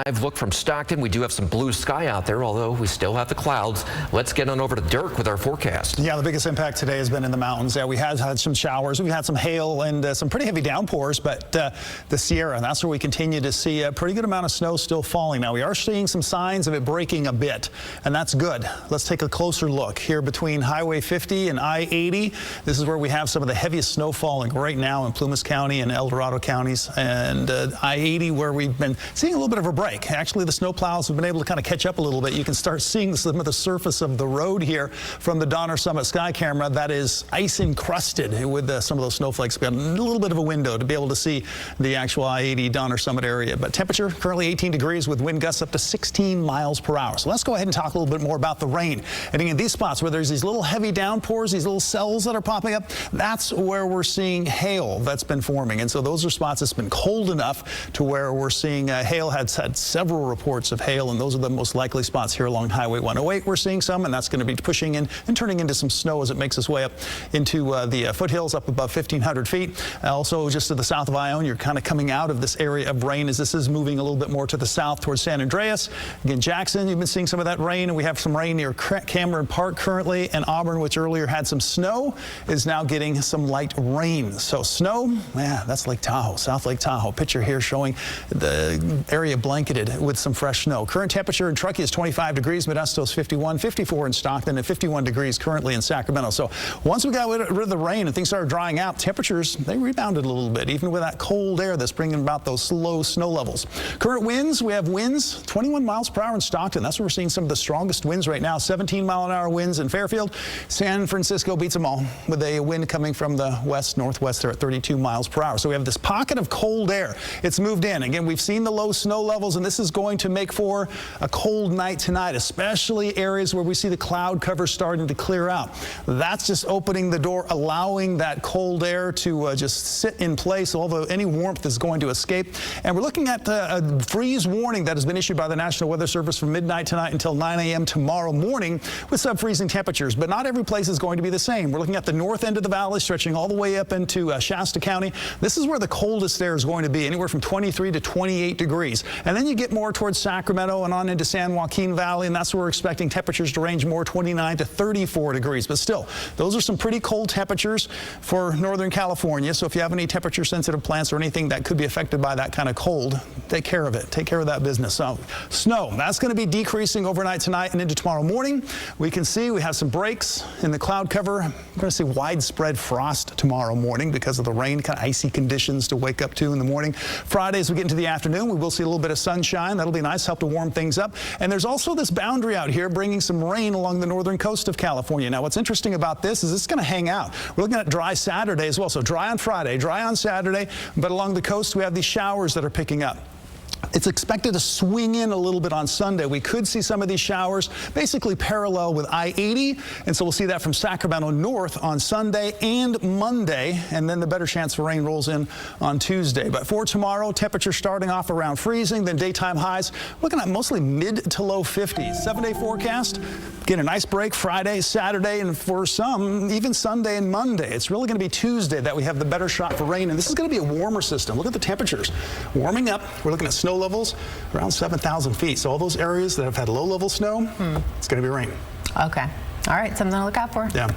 Live look from Stockton. We do have some blue sky out there, although we still have the clouds. Let's get on over to Dirk with our forecast. Yeah, the biggest impact today has been in the mountains. Yeah, we have had some showers. We've had some hail and some pretty heavy downpours, but the Sierra, that's where we continue to see a pretty good amount of snow still falling. Now, we are seeing some signs of it breaking a bit, and that's good. Let's take a closer look here between Highway 50 and I-80. This is where we have some of the heaviest snow falling right now in Plumas County and El Dorado counties, and I-80 where we've been seeing a little bit of a break. Actually, the snow plows have been able to kind of catch up a little bit. You can start seeing some of the surface of the road here from the Donner Summit sky camera that is ice encrusted with some of those snowflakes. We've got a little bit of a window to be able to see the actual I-80 Donner Summit area. But temperature currently 18 degrees with wind gusts up to 16 miles per hour. So let's go ahead and talk a little bit more about the rain. And in these spots where there's these little heavy downpours, these little cells that are popping up, that's where we're seeing hail that's been forming. And so those are spots that's been cold enough to where we're seeing hail had several reports of hail, and those are the most likely spots here along Highway 108. We're seeing some, and that's going to be pushing in and turning into some snow as it makes its way up into the foothills up above 1,500 feet. Also, just to the south of Ione, you're kind of coming out of this area of rain as this is moving a little bit more to the south towards San Andreas. Again, Jackson, you've been seeing some of that rain, and we have some rain near Cameron Park currently, and Auburn, which earlier had some snow, is now getting some light rain. So snow, yeah, that's Lake Tahoe, South Lake Tahoe. Picture here showing the area blanketed with some fresh snow. Current temperature in Truckee is 25 degrees, Modesto is 51, 54 in Stockton, and 51 degrees currently in Sacramento. So once we got rid of the rain and things started drying out, temperatures, they rebounded a little bit, even with that cold air that's bringing about those low snow levels. Current winds, we have winds 21 miles per hour in Stockton. That's where we're seeing some of the strongest winds right now. 17-mile-an-hour winds in Fairfield. San Francisco beats them all with a wind coming from the west-northwest there at 32 miles per hour. So we have this pocket of cold air. It's moved in. Again, we've seen the low snow levels, and this is going to make for a cold night tonight, especially areas where we see the cloud cover starting to clear out. That's just opening the door, allowing that cold air to just sit in place, although any warmth is going to escape. And we're looking at a freeze warning that has been issued by the National Weather Service from midnight tonight until 9 a.m. tomorrow morning with sub-freezing temperatures. But not every place is going to be the same. We're looking at the north end of the valley, stretching all the way up into Shasta County. This is where the coldest air is going to be, anywhere from 23 to 28 degrees. And then you get more towards Sacramento and on into San Joaquin Valley, and that's where we're expecting temperatures to range more 29 to 34 degrees. But still, those are some pretty cold temperatures for Northern California. So if you have any temperature-sensitive plants or anything that could be affected by that kind of cold, take care of it. Take care of that business. So snow, that's going to be decreasing overnight tonight and into tomorrow morning. We can see we have some breaks in the cloud cover. We're going to see widespread frost tomorrow morning because of the rain, kind of icy conditions to wake up to in the morning. Friday, as we get into the afternoon, we will see a little bit of sunshine. That'll be nice, help to warm things up. And there's also this boundary out here bringing some rain along the northern coast of California. Now, what's interesting about this is it's going to hang out. We're looking at dry Saturday as well. So dry on Friday, dry on Saturday, but along the coast we have these showers that are picking up. It's expected to swing in a little bit on Sunday. We could see some of these showers basically parallel with I-80, and so we'll see that from Sacramento north on Sunday and Monday, and then the better chance for rain rolls in on Tuesday. But for tomorrow, temperature starting off around freezing, then daytime highs looking at mostly mid to low 50s. 7-day forecast, again, a nice break Friday, Saturday, and for some, even Sunday and Monday. It's really going to be Tuesday that we have the better shot for rain, and this is going to be a warmer system. Look at the temperatures warming up. We're looking at snow levels around 7,000 feet. So all those areas that have had low-level snow, it's going to be rain. Okay. All right. Something to look out for. Yeah.